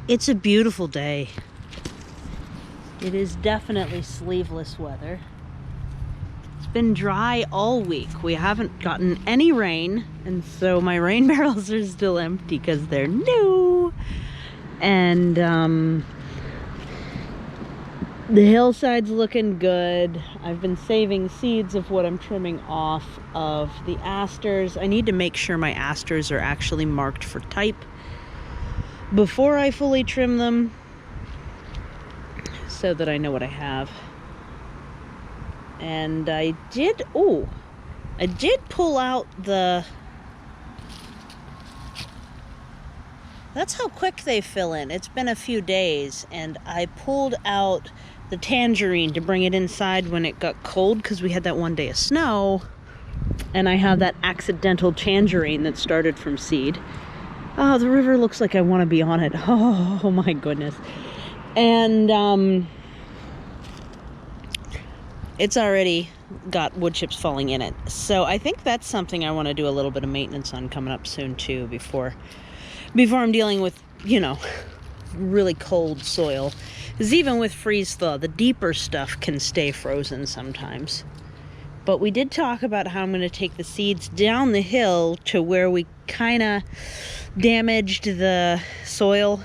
It's a beautiful day. It is definitely sleeveless weather. It's been dry all week. We haven't gotten any rain, and so my rain barrels are still empty because they're new. And the hillside's looking good. I've been saving seeds of what I'm trimming off of the asters. I need to make sure my asters are actually marked for type before I fully trim them, so that I know what I have. And I did pull out the... That's how quick they fill in. It's been a few days, and I pulled out the tangerine to bring it inside when it got cold, because we had that one day of snow, and I have that accidental tangerine that started from seed. Oh, the river looks like I want to be on it. Oh my goodness. And it's already got wood chips falling in it. So I think that's something I want to do a little bit of maintenance on coming up soon too, before I'm dealing with, you know, really cold soil. Because even with freeze thaw, the deeper stuff can stay frozen sometimes. But we did talk about how I'm going to take the seeds down the hill to where we kind of damaged the soil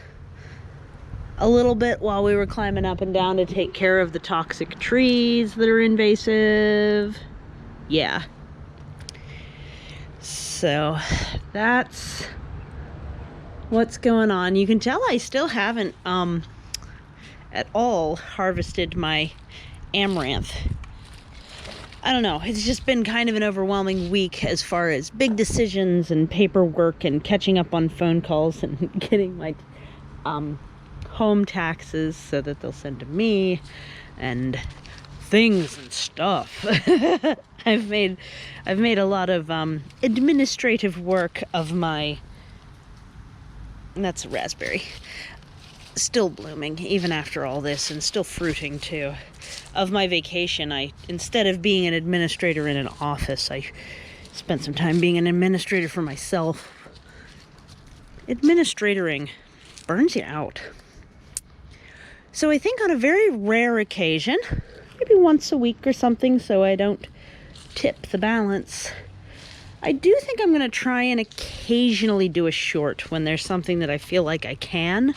a little bit while we were climbing up and down to take care of the toxic trees that are invasive. Yeah. So that's what's going on. You can tell I still haven't at all harvested my amaranth. I don't know, it's just been kind of an overwhelming week as far as big decisions and paperwork and catching up on phone calls and getting my home taxes so that they'll send to me and things and stuff. I've made a lot of administrative work of my... That's a raspberry. Still blooming even after all this, and still fruiting too. Of my vacation, instead of being an administrator in an office, I spent some time being an administrator for myself. Administratoring burns you out. So I think on a very rare occasion, maybe once a week or something, so I don't tip the balance, I do think I'm going to try and occasionally do a short when there's something that I feel like I can.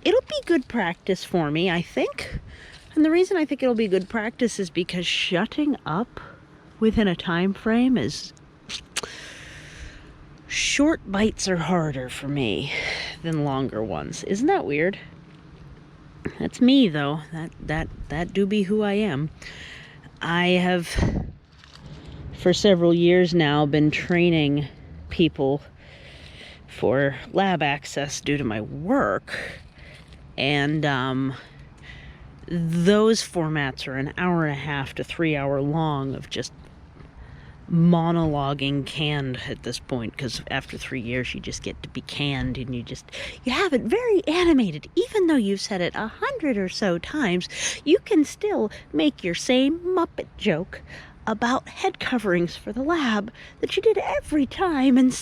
It'll be good practice for me, I think. And the reason I think it'll be good practice is because shutting up within a time frame is... Short bites are harder for me than longer ones. Isn't that weird? That's me, though. That do be who I am. I have, for several years now, been training people for lab access due to my work. And those formats are an hour and a half to 3 hour long of just monologuing canned at this point, because after 3 years you just get to be canned, and you have it very animated. Even though you've said it 100 or so times, you can still make your same Muppet joke about head coverings for the lab that you did every time and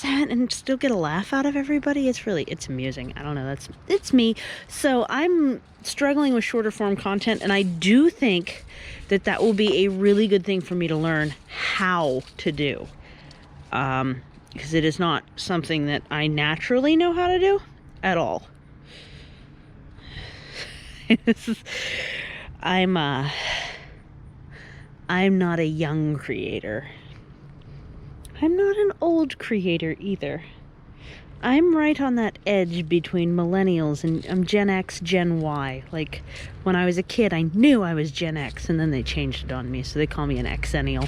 still get a laugh out of everybody. It's amusing. I don't know, it's me. So I'm struggling with shorter form content, and I do think that will be a really good thing for me to learn how to do, because it is not something that I naturally know how to do at all. I'm not a young creator. I'm not an old creator either. I'm right on that edge between millennials and I'm Gen X, Gen Y. Like, when I was a kid, I knew I was Gen X, and then they changed it on me, so they call me an Xennial.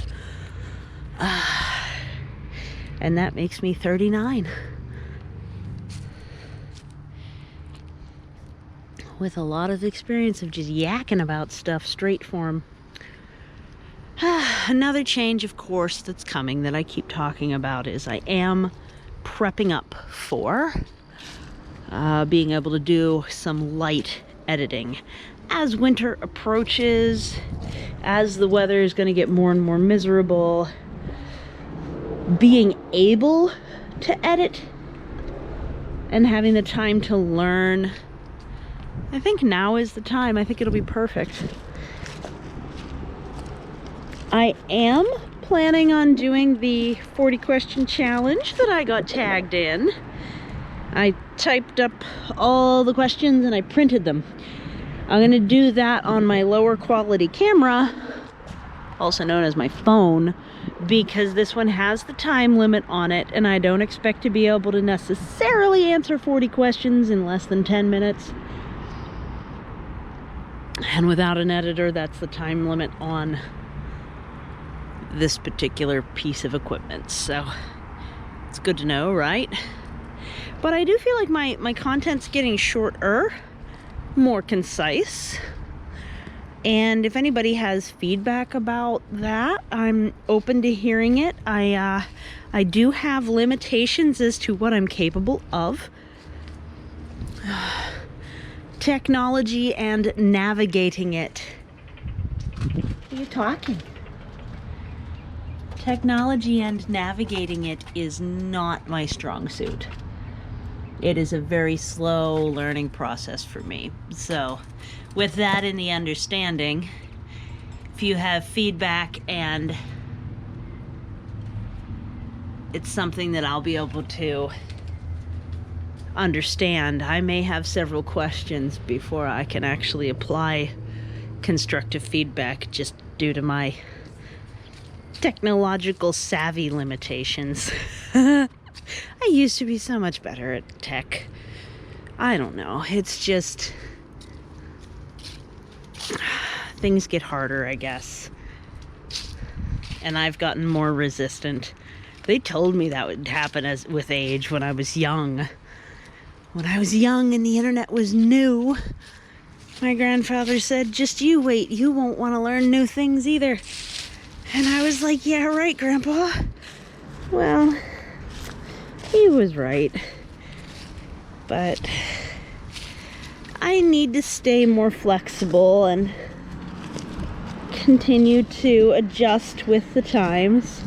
And that makes me 39. With a lot of experience of just yakking about stuff straight form. Another change, of course, that's coming that I keep talking about is I am prepping up for being able to do some light editing. As winter approaches, as the weather is going to get more and more miserable, being able to edit and having the time to learn. I think now is the time. I think it'll be perfect. I am planning on doing the 40 question challenge that I got tagged in. I typed up all the questions and I printed them. I'm gonna do that on my lower quality camera, also known as my phone, because this one has the time limit on it and I don't expect to be able to necessarily answer 40 questions in less than 10 minutes. And without an editor, that's the time limit on this particular piece of equipment. So it's good to know, right? But I do feel like my content's getting shorter, more concise. And if anybody has feedback about that, I'm open to hearing it. I do have limitations as to what I'm capable of. Technology and navigating it. What are you talking? Technology and navigating it is not my strong suit. It is a very slow learning process for me. So with that in the understanding, if you have feedback and it's something that I'll be able to understand, I may have several questions before I can actually apply constructive feedback, just due to my technological savvy limitations. I used to be so much better at tech. I don't know, it's just things get harder, I guess, and I've gotten more resistant. They told me that would happen with age when I was young. When I was young and the internet was new, my grandfather said, just you wait, you won't want to learn new things either. And I was like, yeah, right, Grandpa. Well, he was right. But I need to stay more flexible and continue to adjust with the times.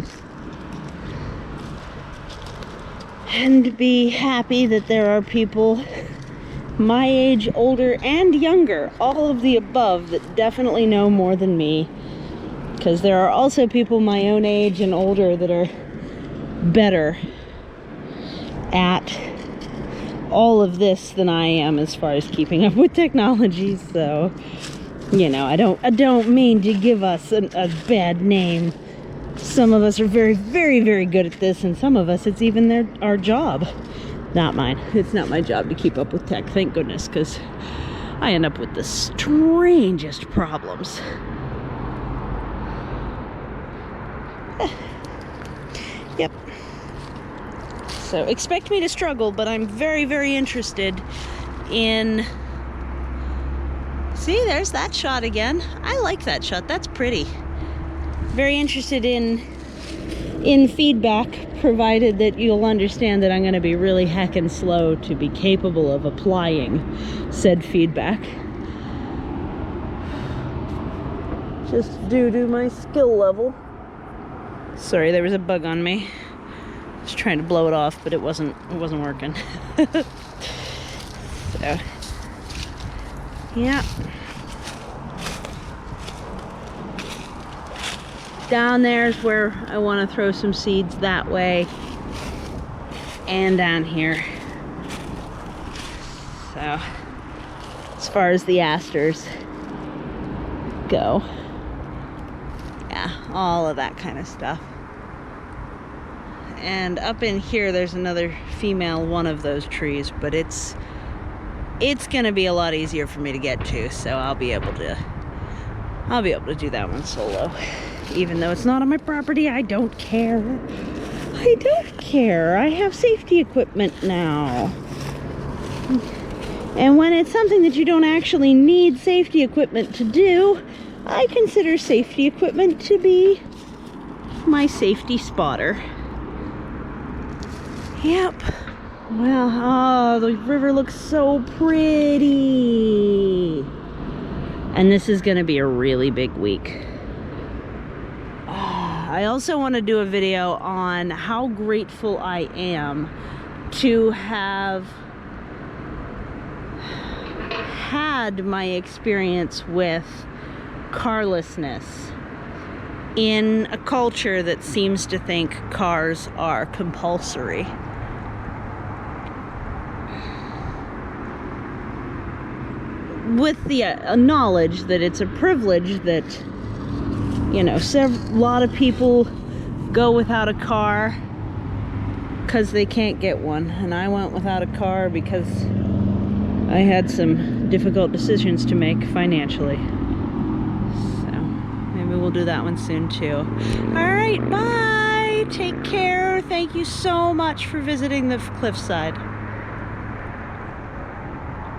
And be happy that there are people my age, older, and younger, all of the above, that definitely know more than me. Because there are also people my own age and older that are better at all of this than I am as far as keeping up with technology. So, you know, I don't mean to give us a bad name. Some of us are very, very, very good at this, and some of us, it's even our job. Not mine. It's not my job to keep up with tech, thank goodness, because I end up with the strangest problems. Yep. So expect me to struggle, but I'm very, very interested in... See, there's that shot again. I like that shot. That's pretty. Very interested in feedback, provided that you'll understand that I'm going to be really heckin' slow to be capable of applying said feedback. Just due to my skill level. Sorry, there was a bug on me. I was trying to blow it off, but it wasn't working. So, yeah. Down there's where I want to throw some seeds that way, and down here. So, as far as the asters go, yeah, all of that kind of stuff. And up in here there's another female one of those trees, but it's gonna be a lot easier for me to get to, so I'll be able to do that one solo. Even though it's not on my property, I don't care. I don't care. I have safety equipment now. And when it's something that you don't actually need safety equipment to do, I consider safety equipment to be my safety spotter. Yep. Well, oh, the river looks so pretty. And this is gonna be a really big week. I also want to do a video on how grateful I am to have had my experience with carlessness in a culture that seems to think cars are compulsory. With the knowledge that it's a privilege that, you know, a lot of people go without a car because they can't get one. And I went without a car because I had some difficult decisions to make financially. So maybe we'll do that one soon too. All right, bye. Take care. Thank you so much for visiting the cliffside.